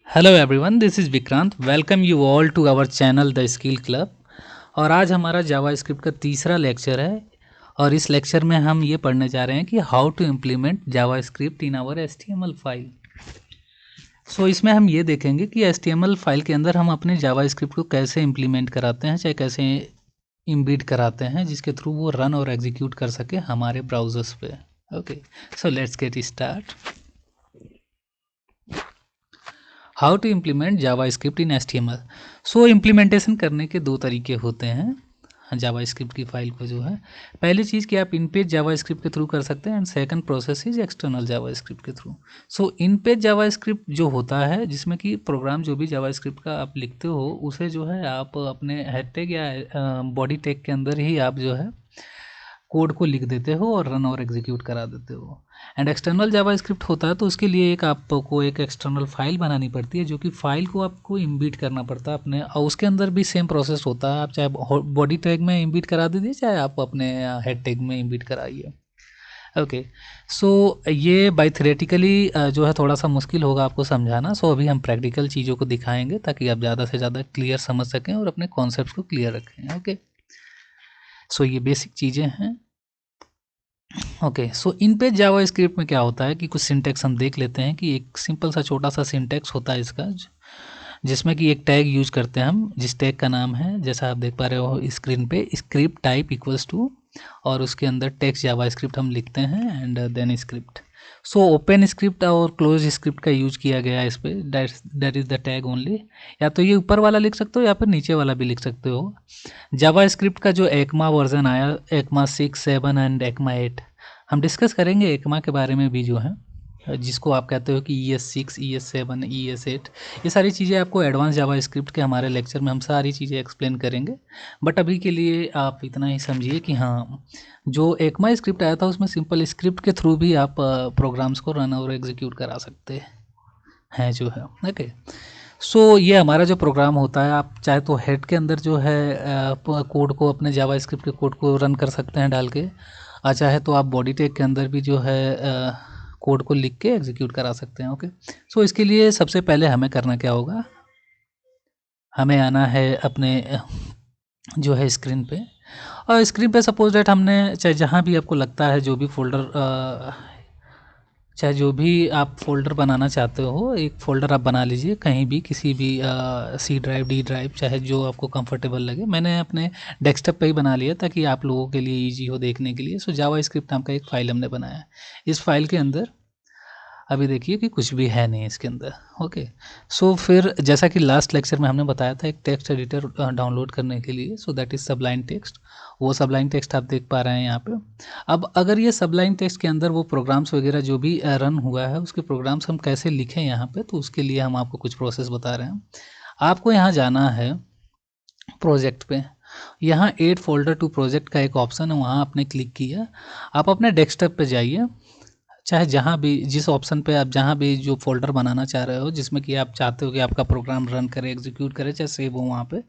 Hello everyone, this is Vikrant. Welcome you all to our channel the skill club. और आज हमारा जावा script का तीसरा लेक्चर है। और इस लेक्चर में हम ये पढ़ने जा रहे हैं कि how to implement JavaScript in our HTML file. So इसमें हम ये देखेंगे कि HTML फाइल के अंदर हम अपने जावा स्क्रिप्ट को कैसे इम्प्लीमेंट कराते हैं, चाहे कैसे इम्बीड कराते हैं, जिसके थ्रू वो रन और एग्जीक्यूट कर सके हमारे ब्राउजर्स पे। Okay, so let's get start. How to implement JavaScript in HTML। So implementation करने के दो तरीके होते हैं जावा स्क्रिप्ट की फ़ाइल को जो है। पहली चीज़ कि आप इन पेज जावा स्क्रिप्ट के थ्रू कर सकते हैं and second process is external JavaScript के through. So in page JavaScript जो होता है, जिसमें कि प्रोग्राम जो भी जावा स्क्रिप्ट का आप लिखते हो उसे जो है आप अपने हेड टैग या बॉडी टैग के अंदर ही आप जो है कोड को लिख देते हो और रन और एग्जीक्यूट करा देते हो। एंड एक्सटर्नल जावा स्क्रिप्ट होता है तो उसके लिए एक आपको एक एक्सटर्नल फाइल बनानी पड़ती है, जो कि फाइल को आपको इम्बीड करना पड़ता है अपने, और उसके अंदर भी सेम प्रोसेस होता है। आप चाहे बॉडी टैग में इम्बीड करा दीजिए, चाहे आप अपने हेड टैग में इम्बीड कराइए। ओके, सो ये बाई थ्योरेटिकली जो है थोड़ा सा मुश्किल होगा आपको समझाना। सो अभी हम प्रैक्टिकल चीज़ों को दिखाएंगे ताकि आप ज़्यादा से ज़्यादा क्लियर समझ सकें और अपने कॉन्सेप्ट को क्लियर रखें। ओके, सो ये बेसिक चीज़ें हैं। Okay, so in page Java script में क्या होता है कि कुछ सिंटेक्स हम देख लेते हैं कि एक सिंपल सा छोटा सा सिंटेक्स होता है इसका, जिसमें कि एक टैग यूज करते हैं हम, जिस टैग का नाम है, जैसा आप देख पा रहे हो स्क्रीन पे, स्क्रिप्ट टाइप इक्वल्स टू, और उसके अंदर टेक्स्ट जावा स्क्रिप्ट हम लिखते हैं and then script. So open script और क्लोज स्क्रिप्ट का यूज किया गया है इस पर। That is the tag only. या तो ये ऊपर वाला लिख सकते हो या फिर नीचे वाला भी लिख सकते हो। जावा स्क्रिप्ट का जो एक्मा वर्जन आया, एक्मा 6, 7 एंड एक्मा 8, हम डिस्कस करेंगे एक्मा के बारे में भी जो है, जिसको आप कहते हो कि ES6, ES7, ES8। ये सारी चीज़ें आपको एडवांस जावा स्क्रिप्ट के हमारे लेक्चर में हम सारी चीज़ें एक्सप्लेन करेंगे। बट अभी के लिए आप इतना ही समझिए कि हाँ, जो एक्मा स्क्रिप्ट आया था उसमें सिंपल स्क्रिप्ट के थ्रू भी आप प्रोग्राम्स को रन और एग्जीक्यूट करा सकते हैं जो है। ओके, सो ये हमारा जो प्रोग्राम होता है, आप चाहे तो हेड के अंदर जो है कोड को, अपने जावा स्क्रिप्ट के कोड को रन कर सकते हैं डाल के, और चाहे तो आप बॉडी टैग के अंदर भी जो है कोड को लिख के एग्जीक्यूट करा सकते हैं। ओके, सो इसके लिए सबसे पहले हमें करना क्या होगा, हमें आना है अपने जो है स्क्रीन पे। और स्क्रीन पे सपोज डेट हमने, चाहे जहाँ भी आपको लगता है, जो भी फोल्डर, चाहे जो भी आप फोल्डर बनाना चाहते हो, एक फ़ोल्डर आप बना लीजिए कहीं भी, किसी भी C ड्राइव, D ड्राइव, चाहे जो आपको कंफर्टेबल लगे। मैंने अपने डेस्कटॉप पे ही बना लिया ताकि आप लोगों के लिए इजी हो देखने के लिए। सो जावा स्क्रिप्ट नाम का एक फ़ाइल हमने बनाया है। इस फाइल के अंदर अभी देखिए कि कुछ भी है नहीं इसके अंदर। ओके, सो फिर जैसा कि लास्ट लेक्चर में हमने बताया था एक टेक्स्ट एडिटर डाउनलोड करने के लिए, सो दैट इज़ सबलाइन टेक्स्ट। वो सबलाइन टेक्स्ट आप देख पा रहे हैं यहाँ पे। अब अगर ये सबलाइन टेक्स्ट के अंदर वो प्रोग्राम्स वगैरह जो भी रन हुआ है, उसके प्रोग्राम्स हम कैसे लिखें यहाँ पे, तो उसके लिए हम आपको कुछ प्रोसेस बता रहे हैं। आपको यहाँ जाना है प्रोजेक्ट पे। यहाँ एड फोल्डर टू प्रोजेक्ट का एक ऑप्शन है, वहाँ आपने क्लिक किया। आप अपने डेस्कटॉप पे जाइए, चाहे जहाँ भी, जिस ऑप्शन पे आप जहाँ भी जो फ़ोल्डर बनाना चाह रहे हो, जिसमें कि आप चाहते हो कि आपका प्रोग्राम रन करे, एग्जीक्यूट करे, चाहे सेव हो वहाँ पे,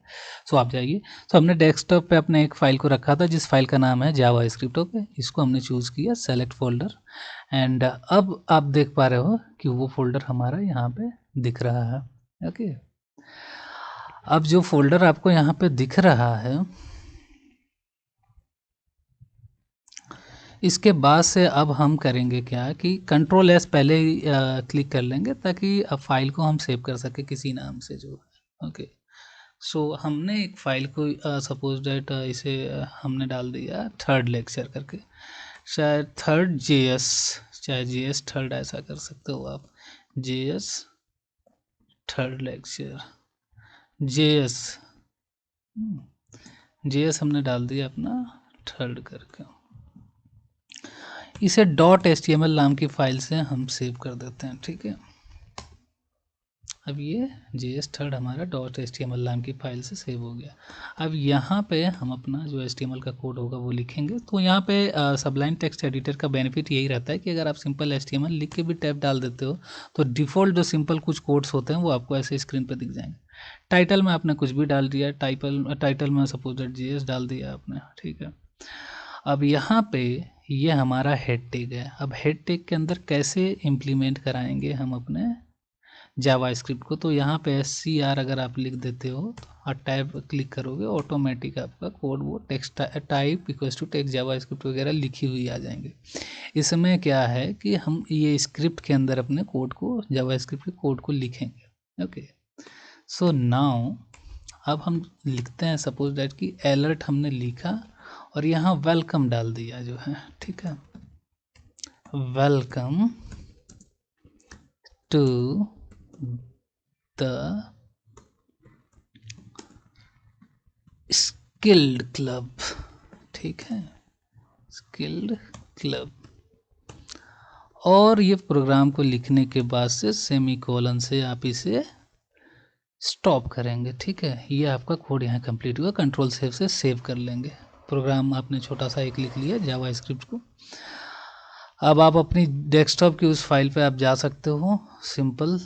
सो आप जाइए। सो हमने डेस्कटॉप पे अपने एक फ़ाइल को रखा था, जिस फाइल का नाम है जावा स्क्रिप्ट। ओके, इसको हमने चूज़ किया, सेलेक्ट फोल्डर, एंड अब आप देख पा रहे हो कि वो फोल्डर हमारा यहाँ पे दिख रहा है। ओके, अब जो फोल्डर आपको यहाँ पे दिख रहा है, इसके बाद से अब हम करेंगे क्या कि कंट्रोल S पहले ही क्लिक कर लेंगे, ताकि अब फाइल को हम सेव कर सके किसी नाम से जो है। ओके, सो हमने एक फ़ाइल को सपोज डेट इसे हमने डाल दिया थर्ड लेक्चर करके, शायद थर्ड JS, चाहे JS थर्ड ऐसा कर सकते हो आप, JS third lecture, JS JS हमने डाल दिया अपना थर्ड करके। इसे .html नाम की फ़ाइल से हम सेव कर देते हैं। ठीक है, अब ये JS थर्ड हमारा .html नाम की फ़ाइल से सेव हो गया। अब यहाँ पे हम अपना जो HTML का कोड होगा वो लिखेंगे। तो यहाँ पे सबलाइन टेक्स्ट एडिटर का बेनिफिट यही रहता है कि अगर आप सिंपल HTML लिख के भी टैब डाल देते हो, तो डिफ़ॉल्ट जो सिंपल कुछ कोड्स होते हैं वो आपको ऐसे स्क्रीन पर दिख जाएंगे। टाइटल में आपने कुछ भी डाल दिया, टाइटल में सपोज दैट JS डाल दिया आपने। ठीक है, अब यहाँ पे ये हमारा हेड टैग है। अब हेड टैग के अंदर कैसे इम्प्लीमेंट कराएंगे हम अपने जावा स्क्रिप्ट को, तो यहाँ पे SCR अगर आप लिख देते हो और टैब क्लिक करोगे, ऑटोमेटिक आपका कोड वो text type equals to text JavaScript वगैरह लिखी हुई आ जाएंगे। इसमें क्या है कि हम ये स्क्रिप्ट के अंदर अपने कोड को, जावा स्क्रिप्ट के कोड को लिखेंगे। ओके, सो नाउ अब हम लिखते हैं, सपोज दैट कि अलर्ट हमने लिखा और यहाँ वेलकम डाल दिया जो है, ठीक है, welcome to the skilled club, ठीक है, स्किल्ड क्लब। और ये प्रोग्राम को लिखने के बाद से सेमीकोलन से आप इसे स्टॉप करेंगे, ठीक है। ये आपका कोड यहाँ कंप्लीट हुआ, कंट्रोल सेव से सेव कर लेंगे। प्रोग्राम आपने छोटा सा एक लिख लिया जावा स्क्रिप्ट को। अब आप अपनी डेस्कटॉप की उस फाइल पे आप जा सकते हो, सिंपल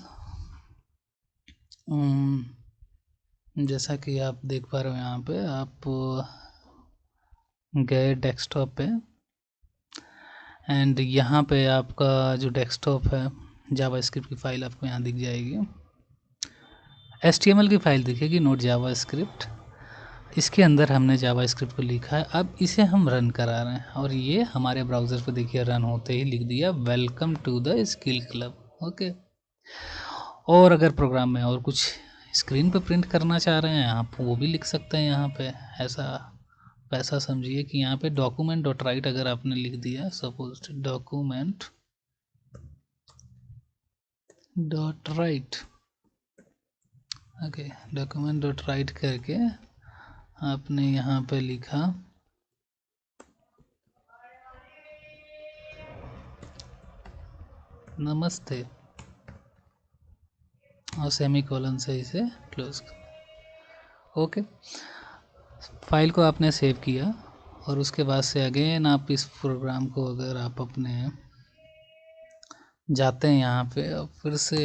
जैसा कि आप देख पा रहे हो यहाँ पे, आप गए डेस्कटॉप पे एंड यहाँ पे आपका जो डेस्कटॉप है, जावा स्क्रिप्ट की फ़ाइल आपको यहाँ दिख जाएगी, HTML की फ़ाइल दिखेगी, नोट जावा स्क्रिप्ट। इसके अंदर हमने जावा स्क्रिप्ट को लिखा है, अब इसे हम रन करा रहे हैं और ये हमारे ब्राउज़र पे देखिए रन होते ही लिख दिया welcome to the skill club. Okay, और अगर प्रोग्राम में और कुछ स्क्रीन पे प्रिंट करना चाह रहे हैं आप, वो भी लिख सकते हैं यहाँ पे। ऐसा समझिए कि यहाँ पे डॉक्यूमेंट डॉट राइट अगर आपने लिख दिया, suppose document dot right, okay, document dot right करके आपने यहाँ पे लिखा नमस्ते और सेमीकोलन से इसे क्लोज कर। ओके, फाइल को आपने सेव किया और उसके बाद से अगेन आप इस प्रोग्राम को अगर आप अपने जाते हैं यहाँ पे और फिर से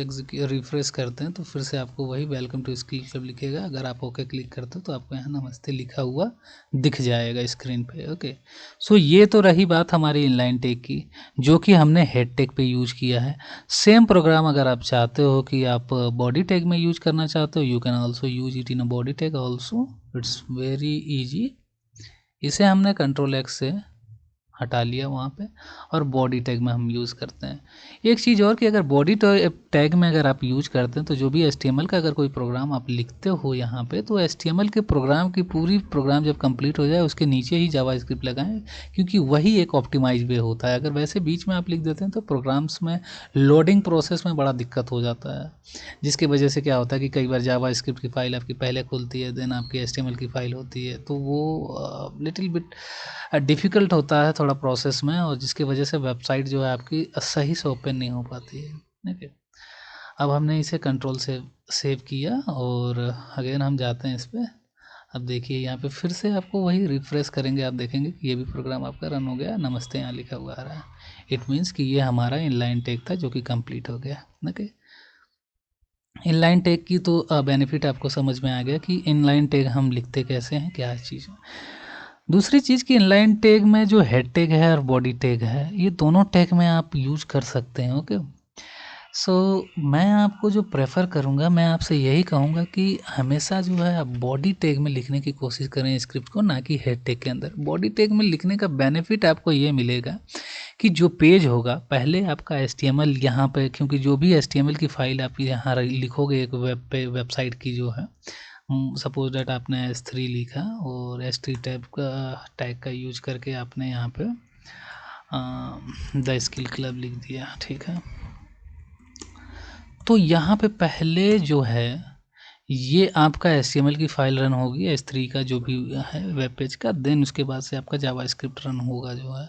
रिफ्रेश करते हैं तो फिर से आपको वही वेलकम टू स्किल क्लब लिखेगा। अगर आप ओके क्लिक करते हो तो आपको यहाँ नमस्ते लिखा हुआ दिख जाएगा स्क्रीन पे। ओके, सो ये तो रही बात हमारी इनलाइन टैग की, जो कि हमने हेड टैग पे यूज किया है। सेम प्रोग्राम अगर आप चाहते हो कि आप बॉडी टैग में यूज करना चाहते हो, you can also use it in a body tag also, it's very easy. इसे हमने कंट्रोल एक्स से हटा लिया वहाँ पे और बॉडी टैग में हम यूज़ करते हैं। एक चीज़ और कि अगर बॉडी टैग में अगर आप यूज करते हैं तो जो भी HTML का अगर कोई प्रोग्राम आप लिखते हो यहाँ पे, तो HTML के प्रोग्राम की पूरी प्रोग्राम जब कंप्लीट हो जाए उसके नीचे ही जावा स्क्रिप्ट लगाएं, क्योंकि वही एक ऑप्टिमाइज वे होता है। अगर वैसे बीच में आप लिख देते हैं तो प्रोग्राम्स में लोडिंग प्रोसेस में बड़ा दिक्कत हो जाता है, जिसकी वजह से क्या होता है कि कई बार जावा स्क्रिप्ट की फ़ाइल आपकी पहले खुलती है, देन आपकी HTML की फ़ाइल होती है, तो वो लिटिल बिट डिफ़िकल्ट होता है थोड़ा प्रोसेस में, और जिसकी वजह से वेबसाइट जो है आपकी सही से ओपन नहीं हो पाती है। ठीक है, अब हमने इसे कंट्रोल से सेव किया और अगेन हम जाते हैं इस पर। अब देखिए यहाँ पे फिर से आपको वही रिफ़्रेश करेंगे, आप देखेंगे कि ये भी प्रोग्राम आपका रन हो गया, नमस्ते यहाँ लिखा हुआ आ रहा है। इट मीन्स कि ये हमारा इनलाइन टैग था जो कि कंप्लीट हो गया। ओके, इनलाइन टैग की तो बेनिफिट आपको समझ में आ गया कि इनलाइन टैग हम लिखते कैसे हैं, क्या चीज़ है। दूसरी चीज़ कि इनलाइन टैग में जो हेड टैग है और बॉडी टैग है, ये दोनों टैग में आप यूज कर सकते हैं। ओके, सो मैं आपको जो प्रेफर करूँगा, मैं आपसे यही कहूँगा कि हमेशा जो है आप बॉडी टैग में लिखने की कोशिश करें स्क्रिप्ट को, ना कि हेड टैग के अंदर। बॉडी टैग में लिखने का बेनिफिट आपको ये मिलेगा कि जो पेज होगा पहले आपका HTML यहाँ पे, क्योंकि जो भी HTML की फ़ाइल आप यहाँ लिखोगे एक वेब पे, वेबसाइट की जो है, सपोज डैट आपने S3 लिखा और S3 टैग का यूज करके आपने यहाँ पे द स्किल क्लब लिख दिया, ठीक है। तो यहाँ पे पहले जो है ये आपका HTML की फ़ाइल रन होगी, S3 का जो भी है वेब पेज का, देन उसके बाद से आपका जावा स्क्रिप्ट रन होगा जो है।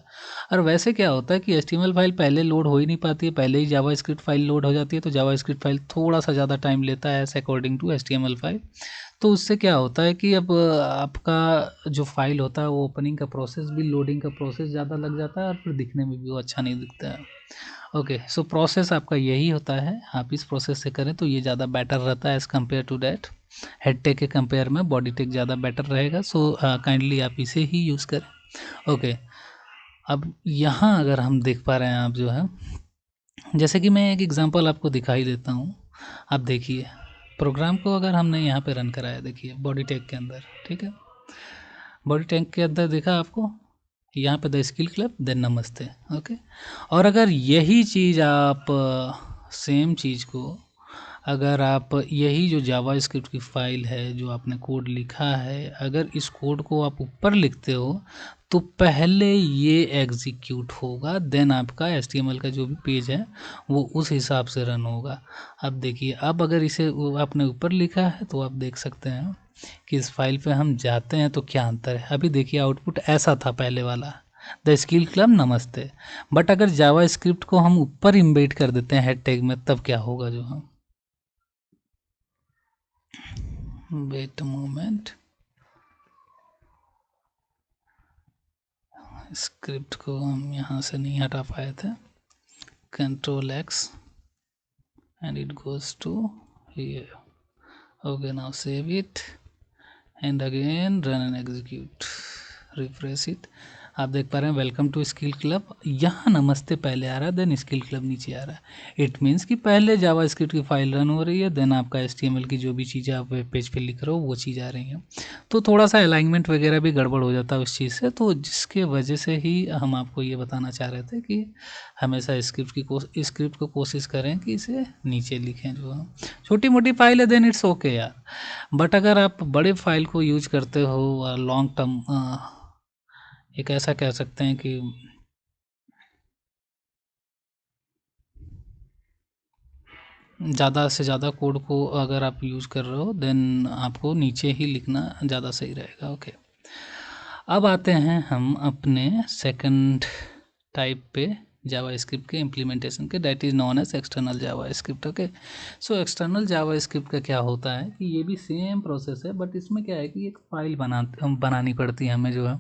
और वैसे क्या होता है कि HTML फाइल पहले लोड हो ही नहीं पाती है, पहले ही जावा स्क्रिप्ट फाइल लोड हो जाती है, तो जावा स्क्रिप्ट फाइल थोड़ा सा ज़्यादा टाइम लेता है as according to HTML file. तो उससे क्या होता है कि अब आपका जो फाइल होता है वो ओपनिंग का प्रोसेस भी, लोडिंग का प्रोसेस ज़्यादा लग जाता है और फिर दिखने में भी वो अच्छा नहीं दिखता है। ओके, सो प्रोसेस आपका यही होता है, आप इस प्रोसेस से करें तो ये ज़्यादा बेटर रहता है as compare to that. Head tag के कंपेयर में बॉडी टैग ज़्यादा बेटर रहेगा, सो काइंडली आप इसे ही यूज़ करें। ओके, अब यहाँ अगर हम देख पा रहे हैं आप जो है, जैसे कि मैं एक एग्जांपल आपको दिखाई देता हूँ। अब देखिए प्रोग्राम को अगर हमने यहाँ पे रन कराया, देखिए बॉडी टैग के अंदर, ठीक है, बॉडी टैग के अंदर देखा आपको यहाँ पे द स्किल क्लब देन नमस्ते, ओके। और अगर यही चीज़ आप सेम चीज़ को अगर आप यही जो जावा स्क्रिप्ट की फ़ाइल है जो आपने कोड लिखा है, अगर इस कोड को आप ऊपर लिखते हो तो पहले ये एग्जीक्यूट होगा, देन आपका HTML का जो भी पेज है वो उस हिसाब से रन होगा। अब देखिए, अब अगर इसे आपने ऊपर लिखा है तो आप देख सकते हैं कि इस फाइल पे हम जाते हैं तो क्या अंतर है। अभी देखिए आउटपुट ऐसा था पहले वाला, द स्किल क्लब नमस्ते, बट अगर जावा स्क्रिप्ट को हम ऊपर इम्बेड कर देते हैं हेड टैग में, तब क्या होगा, जो हम वेट मोमेंट, स्क्रिप्ट को हम यहाँ से नहीं हटा पाए थे, control X and it goes to here, okay. Now save it and again run and execute, refresh it. आप देख पा रहे हैं वेलकम टू स्किल क्लब, यहाँ नमस्ते पहले आ रहा है, देन स्किल क्लब नीचे आ रहा है। इट मीन्स कि पहले जावा स्क्रिप्ट की फाइल रन हो रही है, देन आपका HTML की जो भी चीज़ें आप वेब पेज पे लिख रहे हो वो चीज़ आ रही हैं। तो थोड़ा सा अलाइनमेंट वगैरह भी गड़बड़ हो जाता है उस चीज़ से, तो जिसके वजह से ही हम आपको ये बताना चाह रहे थे कि हमेशा स्क्रिप्ट को कोशिश करें कि इसे नीचे लिखें। जो हम छोटी मोटी फाइल है देन इट्स ओके यार, बट अगर आप बड़े फाइल को यूज करते हो लॉन्ग टर्म, एक ऐसा कह सकते हैं कि ज़्यादा से ज़्यादा कोड को अगर आप यूज़ कर रहे हो देन आपको नीचे ही लिखना ज़्यादा सही रहेगा, ओके। अब आते हैं हम अपने सेकंड टाइप पे जावा स्क्रिप्ट के इम्प्लीमेंटेशन के, that is known as external JavaScript, okay. So external JavaScript का क्या होता है कि ये भी सेम प्रोसेस है, बट इसमें क्या है कि एक फ़ाइल बनानी पड़ती है हमें, जो है,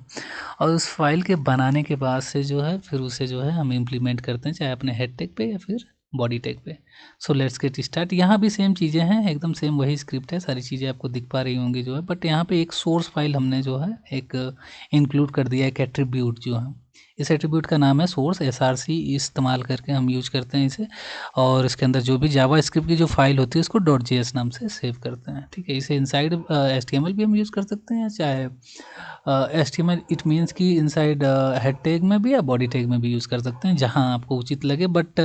और उस फाइल के बनाने के बाद से जो है फिर उसे जो है हम इम्प्लीमेंट करते हैं, चाहे अपने हेड टैग पे या फिर बॉडी टैग पे। सो लेट्स गेट स्टार्ट। यहाँ भी सेम चीज़ें हैं, एकदम सेम वही स्क्रिप्ट है, सारी चीज़ें आपको दिख पा रही होंगी जो है, बट यहाँ पे एक सोर्स फाइल हमने जो है एक इंक्लूड कर दिया, एक एट्रीब्यूट जो है, इस एट्रीब्यूट का नाम है सोर्स, SRC इस्तेमाल करके हम यूज करते हैं इसे, और इसके अंदर जो भी जावा स्क्रिप्ट की जो फाइल होती है उसको .js नाम से सेव करते हैं, ठीक है। इसे इनसाइड HTML भी हम यूज़ कर सकते हैं, चाहे HTML इट मीन्स कि इनसाइड हेड टैग में भी या बॉडी टैग में भी यूज़ कर सकते हैं, जहां आपको उचित लगे, बट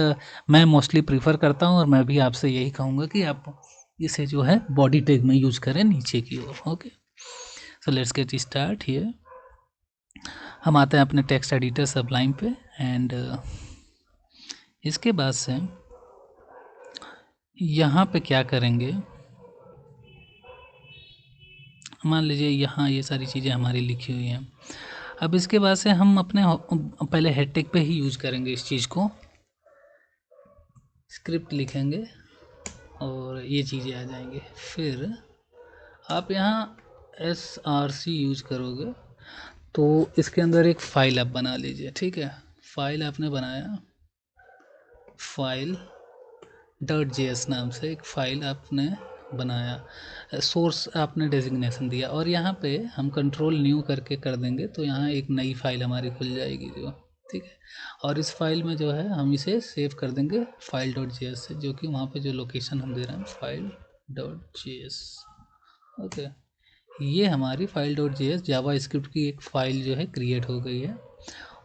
मैं मोस्टली प्रीफर करता हूं और मैं भी आपसे यही कहूँगा कि आप इसे जो है बॉडी टैग में यूज़ करें नीचे की ओर, okay. So let's get start here. हम आते हैं अपने टेक्स्ट एडिटर सबलाइन पे, एंड इसके बाद से यहाँ पे क्या करेंगे, मान लीजिए यहाँ ये सारी चीज़ें हमारी लिखी हुई हैं। अब इसके बाद से हम अपने पहले हेड टैग पे ही यूज़ करेंगे इस चीज़ को, स्क्रिप्ट लिखेंगे और ये चीज़ें आ जाएंगे। फिर आप यहाँ SRC यूज़ करोगे तो इसके अंदर एक फ़ाइल आप बना लीजिए, ठीक है। फाइल आपने बनाया, फाइल .js नाम से एक फ़ाइल आपने बनाया, सोर्स आपने डेजिग्नेशन दिया, और यहाँ पे हम कंट्रोल न्यू करके कर देंगे तो यहाँ एक नई फाइल हमारी खुल जाएगी जो, ठीक है। और इस फाइल में जो है हम इसे सेव कर देंगे फाइल .js से, जो कि वहाँ पे जो लोकेशन हम दे रहे हैं फाइल .js, ओके। ये हमारी फाइल .js जावा स्क्रिप्ट की एक फ़ाइल जो है क्रिएट हो गई है,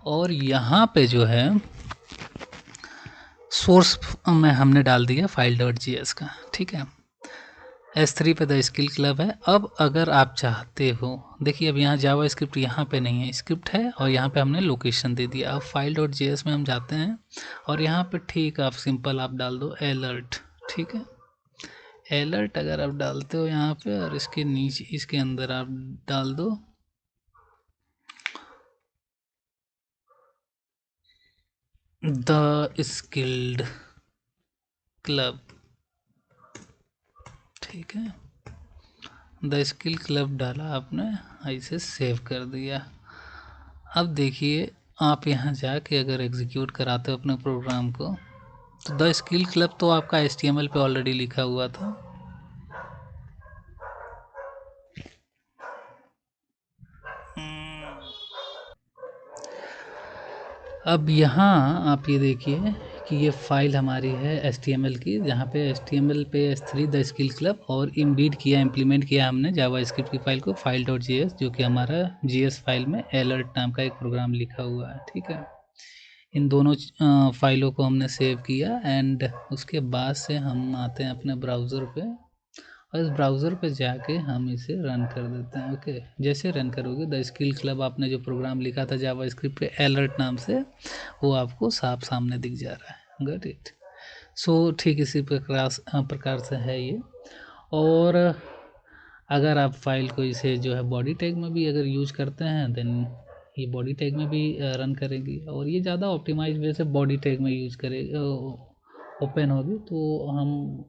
और यहाँ पे जो है सोर्स में हमने डाल दिया फाइल .js का, ठीक है। S3 पे द स्किल क्लब है। अब अगर आप चाहते हो, देखिए अब यहाँ जावा स्क्रिप्ट यहाँ पे नहीं है, स्क्रिप्ट है और यहाँ पे हमने लोकेशन दे दिया। अब फाइल .js में हम जाते हैं और यहाँ पे ठीक आप सिंपल आप डाल दो अलर्ट, ठीक है। अलर्ट अगर आप डालते हो यहाँ पे, और इसके नीचे इसके अंदर आप डाल दो द स्किल्ड क्लब, ठीक है। द स्किल क्लब डाला आपने, इसे सेव कर दिया। अब देखिए आप यहाँ जाके अगर एग्जीक्यूट कराते हो अपने प्रोग्राम को, तो द स्किल क्लब तो आपका HTML पे ऑलरेडी लिखा हुआ था, अब यहाँ आप ये देखिए कि ये फाइल हमारी है HTML की, जहाँ पे HTML पे S3 द स्किल क्लब और इम्बीड किया, इम्प्लीमेंट किया हमने जावास्क्रिप्ट की फाइल को, file.js, जो कि हमारा JS फाइल में अलर्ट नाम का एक प्रोग्राम लिखा हुआ है। ठीक है, इन दोनों फाइलों को हमने सेव किया एंड उसके बाद से हम आते हैं अपने ब्राउज़र पे और इस ब्राउज़र पे जाके हम इसे रन कर देते हैं। ओके, जैसे रन करोगे द स्किल क्लब, आपने जो प्रोग्राम लिखा था जावास्क्रिप्ट पे अलर्ट नाम से, वो आपको साफ सामने दिख जा रहा है। Got it. सो ठीक इसी प्रकार से है ये। और अगर आप फाइल को इसे जो है बॉडी टैग में भी अगर यूज करते हैं देन ये बॉडी टैग में भी रन करेगी, और ये ज़्यादा ऑप्टिमाइज वे से बॉडी टैग में यूज करे ओपन होगी, तो हम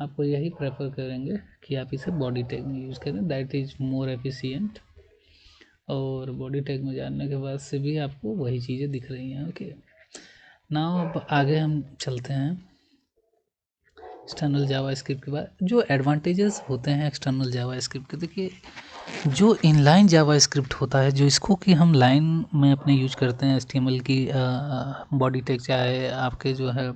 आपको यही प्रेफर करेंगे कि आप इसे बॉडी टैग में यूज़ करें, दैट इज़ मोर एफिशिएंट। और बॉडी टैग में जानने के बाद से भी आपको वही चीज़ें दिख रही हैं। ओके, नाउ अब आगे हम चलते हैं एक्सटर्नल जावास्क्रिप्ट के बाद। जो एडवांटेजेस होते हैं एक्सटर्नल जावास्क्रिप्ट के, देखिए जो इनलाइन जावास्क्रिप्ट होता है, जो इसको कि हम लाइन में अपने यूज करते हैं HTML की बॉडी टैग, चाहे आपके जो है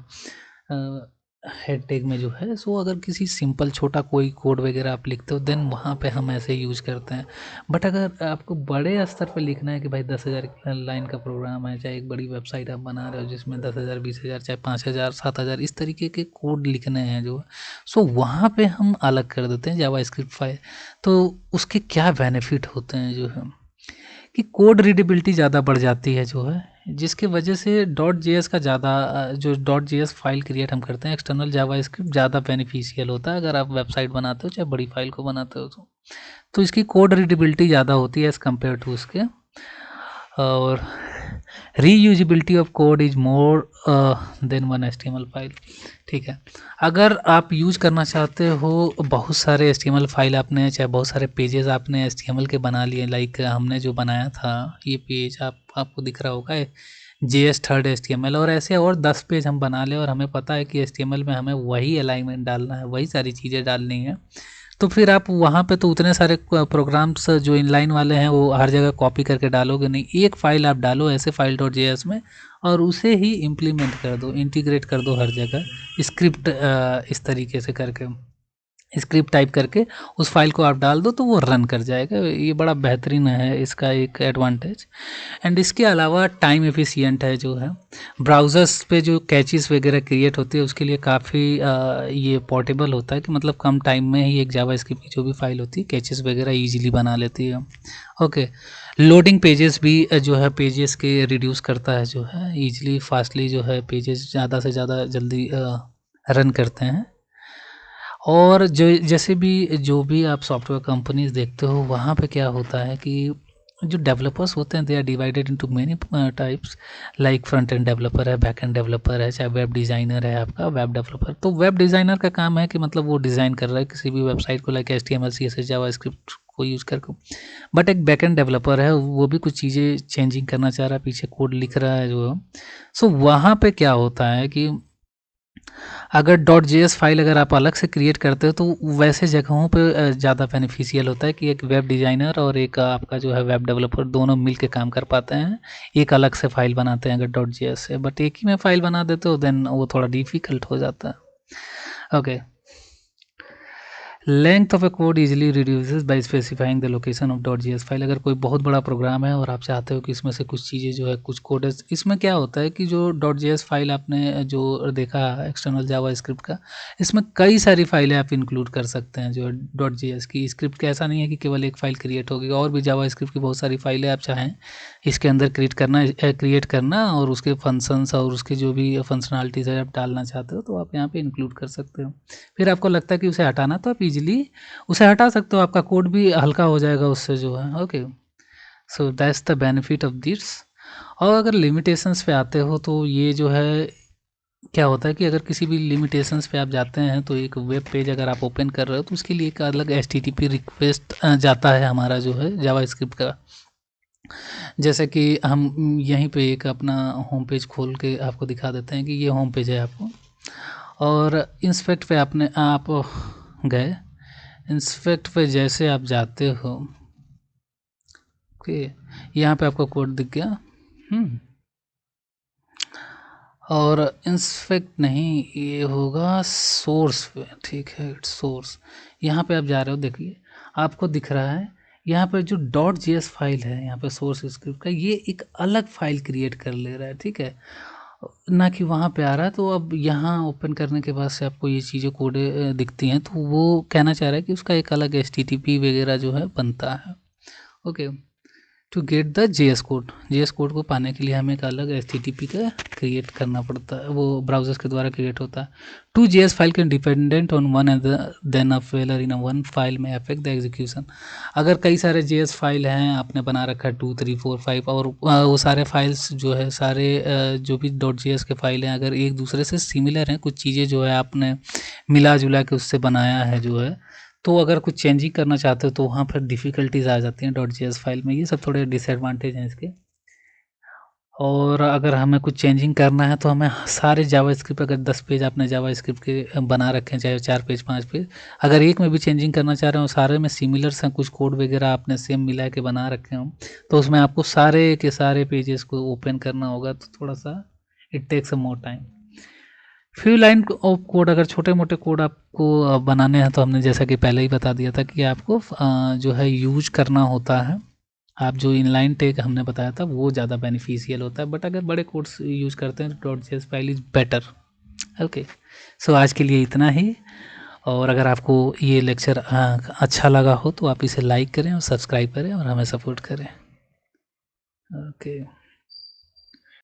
हेड टैग में जो है, सो अगर किसी सिंपल छोटा कोई कोड वगैरह आप लिखते हो देन वहाँ पे हम ऐसे यूज करते हैं। बट अगर आपको बड़े स्तर पे लिखना है कि भाई 10,000 लाइन का प्रोग्राम है, चाहे एक बड़ी वेबसाइट आप बना रहे हो जिसमें 10,000 20,000 चाहे 5,000 7,000 इस तरीके के कोड लिखने हैं जो, सो वहाँ पे हम अलग कर देते हैं जावास्क्रिप्ट फाइल। तो उसके क्या बेनिफिट होते हैं जो है कि कोड रीडेबिलिटी ज़्यादा बढ़ जाती है जो है, जिसकी वजह से .js का ज़्यादा जो .js फाइल क्रिएट हम करते हैं एक्सटर्नल जावास्क्रिप्ट ज़्यादा बेनिफिशियल होता है। अगर आप वेबसाइट बनाते हो चाहे बड़ी फाइल को बनाते हो तो इसकी कोड रीडेबिलिटी ज़्यादा होती है एज़ कम्पेयर टू उसके। और reusability of code is more than one HTML file. ठीक है, अगर आप यूज़ करना चाहते हो बहुत सारे HTML फाइल आपने, चाहे बहुत सारे पेजेस आपने HTML के बना लिए, लाइक हमने जो बनाया था ये पेज आपको दिख रहा होगा JS थर्ड HTML, और ऐसे और 10 पेज हम बना लें और हमें पता है कि HTML में हमें वही अलाइनमेंट डालना है, वही सारी चीज़ें डालनी है, तो फिर आप वहाँ पे तो उतने सारे प्रोग्राम्स जो इनलाइन वाले हैं वो हर जगह कॉपी करके डालोगे नहीं। एक फ़ाइल आप डालो ऐसे file.js में और उसे ही इम्प्लीमेंट कर दो, इंटीग्रेट कर दो हर जगह, स्क्रिप्ट इस तरीके से करके स्क्रिप्ट टाइप करके उस फाइल को आप डाल दो तो वो रन कर जाएगा। ये बड़ा बेहतरीन है इसका एक एडवांटेज। एंड इसके अलावा टाइम एफिशिएंट है जो है, ब्राउज़र्स पे जो कैचेस वगैरह क्रिएट होती है उसके लिए काफ़ी ये पोर्टेबल होता है कि मतलब कम टाइम में ही एक जावास्क्रिप्ट की जो भी फाइल होती है कैचेस वगैरह ईजिली बना लेती है। ओके, लोडिंग पेजेस भी जो है पेजेस के रिड्यूस करता है जो है, ईजिली फास्टली जो है पेजेस ज़्यादा से ज़्यादा जल्दी रन करते हैं। और जो जैसे भी जो भी आप सॉफ्टवेयर कंपनीज देखते हो वहाँ पे क्या होता है कि जो डेवलपर्स होते हैं they are divided into many types, like front end developer है, बैक एंड डेवलपर है, चाहे वेब डिज़ाइनर है आपका वेब डेवलपर। तो वेब डिज़ाइनर का काम है कि मतलब वो डिज़ाइन कर रहा है किसी भी वेबसाइट को, लाइक HTML CSS जावास्क्रिप्ट को यूज़ करके। बट एक बैक एंड डेवलपर है वो भी कुछ चीज़ें चेंजिंग करना चाह रहा है, पीछे कोड लिख रहा है जो, सो वहाँ पे क्या होता है कि अगर .js फाइल अगर आप अलग से क्रिएट करते हो तो वैसे जगहों पे ज़्यादा बेनिफिशियल होता है कि एक वेब डिज़ाइनर और एक आपका जो है वेब डेवलपर दोनों मिल के काम कर पाते हैं, एक अलग से फाइल बनाते हैं अगर .js से। बट एक ही में फाइल बना देते हो देन वो थोड़ा डिफ़िकल्ट हो जाता है। Okay, length of a code easily reduces by specifying the location of .js file. अगर कोई बहुत बड़ा प्रोग्राम है और आप चाहते हो कि इसमें से कुछ चीज़ें जो है कुछ कोड, इसमें क्या होता है कि जो .js फाइल आपने जो देखा एक्सटर्नल जावास्क्रिप्ट का, इसमें कई सारी फाइलें आप इंक्लूड कर सकते हैं जो .js की स्क्रिप्ट का। ऐसा नहीं है कि केवल एक फ़ाइल क्रिएट होगी, और भी जावास्क्रिप्ट की बहुत सारी फाइलें आप चाहें इसके अंदर क्रिएट करना और उसके फंक्शंस और उसके जो भी फंक्शनलिटीज़ है आप डालना चाहते हो तो आप यहाँ पे इंक्लूड कर सकते हो। फिर आपको लगता है कि उसे हटाना तो आप इजीली उसे हटा सकते हो, आपका कोड भी हल्का हो जाएगा उससे जो है। Okay, so that's the benefit of this. और अगर लिमिटेशंस पे आते हो तो ये जो है क्या होता है कि अगर किसी भी लिमिटेशंस पे आप जाते हैं तो एक वेब पेज अगर आप ओपन कर रहे हो तो उसके लिए एक अलग HTTP रिक्वेस्ट जाता है हमारा जो है जावास्क्रिप्ट का। जैसे कि हम यहीं पे एक अपना होम पेज खोल के आपको दिखा देते हैं कि ये होम पेज है आपको, और इंस्पेक्ट पे आप गए, इंस्पेक्ट पे जैसे आप जाते हो ओके, यहाँ पे आपको कोड दिख गया। और इंस्पेक्ट नहीं, ये होगा सोर्स पे, ठीक है, सोर्स। यहाँ पे आप जा रहे हो, देखिए आपको दिख रहा है यहाँ पर जो डॉट जेएस फाइल है यहाँ पे सोर्स स्क्रिप्ट का, ये एक अलग फाइल क्रिएट कर ले रहा है, ठीक है, ना कि वहाँ पे आ रहा है। तो अब यहाँ ओपन करने के बाद से आपको ये चीज़ें कोड दिखती हैं, तो वो कहना चाह रहा है कि उसका एक अलग एचटीटीपी वगैरह जो है बनता है। Okay, to get the JS code को पाने के लिए हमें एक अलग एचटीटीपी का क्रिएट करना पड़ता है, वो ब्राउज़र्स के द्वारा क्रिएट होता है। Two JS file can dependent on one and then a failure in a one file में अफेक्ट द एग्जीक्यूशन। अगर कई सारे जेएस फाइल हैं, आपने बना रखा है 2 3 4 5, और वो सारे फाइल्स जो है सारे जो भी डॉट जेएस के फाइल हैं, अगर एक दूसरे से सिमिलर हैं, कुछ चीज़ें जो है आपने मिला जुला के उससे बनाया है जो है, तो अगर कुछ चेंजिंग करना चाहते हो तो वहाँ पर डिफ़िकल्टीज़ आ जाती हैं डॉट जेएस फाइल में। ये सब थोड़े डिसएडवांटेज हैं इसके। और अगर हमें कुछ चेंजिंग करना है तो हमें सारे जावास्क्रिप्ट, अगर 10 पेज आपने जावास्क्रिप्ट के बना रखे हैं, चाहे 4 पेज 5 पेज, अगर एक में भी चेंजिंग करना चाह रहे हो, सारे में सिमिलर्स हैं, कुछ कोड वगैरह आपने सेम मिला के बना रखे हों, तो उसमें आपको सारे के सारे पेजेस को ओपन करना होगा, तो थोड़ा सा it takes a more time. Few line of code, अगर छोटे मोटे कोड आपको बनाने हैं, तो हमने जैसा कि पहले ही बता दिया था कि आपको जो है यूज करना होता है। आप जो इनलाइन टैग हमने बताया था वो ज़्यादा बेनिफिशियल होता है, बट अगर बड़े कोड्स यूज़ करते हैं तो dot JS file is better. Okay, so आज के लिए इतना ही। और अगर आपको ये लेक्चर अच्छा लगा हो तो आप इसे लाइक करें और सब्सक्राइब करें और हमें सपोर्ट करें। ओके।